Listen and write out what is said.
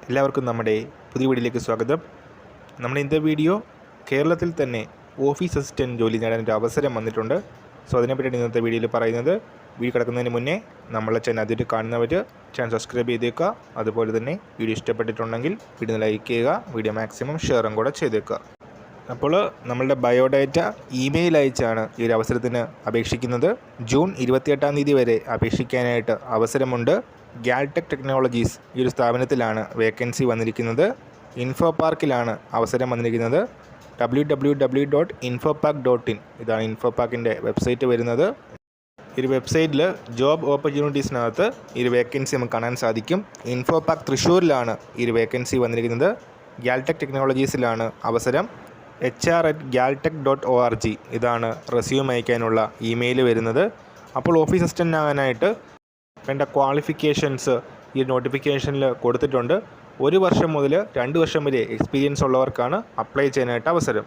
എല്ലാവർക്കും നമ്മുടെ പുതിയ വീഡിയോയിലേക്ക് സ്വാഗതം. നമ്മുടെ ഇന്നത്തെ വീഡിയോ കേരളത്തിൽ തന്നെ ഓഫീസ് അസിസ്റ്റൻറ്റ് ജോലി നേടാനൊരു അവസരം വന്നിട്ടുണ്ട്. സോ അതിനെപ്പറ്റിയാണ് ഇന്നത്തെ വീഡിയോയിൽ പറയുന്നത്. വീഡിയോ കിടക്കുന്നതിന് മുന്നേ നമ്മളെ ചാനൽ ആദ്യമായിട്ട് കാണുന്നവർ ചാനൽ സബ്സ്ക്രൈബ് ചെയ്തേക്കുക. അതുപോലെ തന്നെ വീഡിയോ ഇഷ്ടപ്പെട്ടിട്ടുണ്ടെങ്കിൽ വീഡിയോ ലൈക്ക് ചെയ്യുക, വീഡിയോ മാക്സിമം ഷെയറും കൂടെ ചെയ്തേക്കുക. അപ്പോൾ നമ്മളുടെ ബയോഡാറ്റ ഇമെയിൽ അയച്ചാണ് ഈ ഒരു അവസരത്തിന് അപേക്ഷിക്കുന്നത്. ജൂൺ 28 വരെ അപേക്ഷിക്കാനായിട്ട് അവസരമുണ്ട്. ഗാൽടെക് ടെക്നോളജീസ് ഈ ഒരു സ്ഥാപനത്തിലാണ് വേക്കൻസി വന്നിരിക്കുന്നത്. ഇൻഫോ പാർക്കിലാണ് അവസരം വന്നിരിക്കുന്നത്. www.infopark.in ഇതാണ് ഇൻഫോ പാർക്കിൻ്റെ വെബ്സൈറ്റ് വരുന്നത്. ഈ ഒരു വെബ്സൈറ്റിൽ ജോബ് ഓപ്പർച്യൂണിറ്റീസിനകത്ത് ഈ ഒരു വേക്കൻസി നമുക്ക് കാണാൻ സാധിക്കും. ഇൻഫോ പാർക്ക് തൃശ്ശൂരിലാണ് ഈ ഒരു വേക്കൻസി വന്നിരിക്കുന്നത്. ഗാൽടെക് ടെക്നോളജീസിലാണ് അവസരം. hr@galtech.org ഇതാണ് റെസ്യൂം അയക്കാനുള്ള ഇമെയിൽ വരുന്നത്. അപ്പോൾ ഓഫീസ് അസിസ്റ്റൻ്റ് ആകാനായിട്ട് വേണ്ട ക്വാളിഫിക്കേഷൻസ് ഈ നോട്ടിഫിക്കേഷനിൽ കൊടുത്തിട്ടുണ്ട്. 1 വർഷം മുതൽ 2 വർഷം വരെ എക്സ്പീരിയൻസ് ഉള്ളവർക്കാണ് അപ്ലൈ ചെയ്യാനായിട്ട് അവസരം.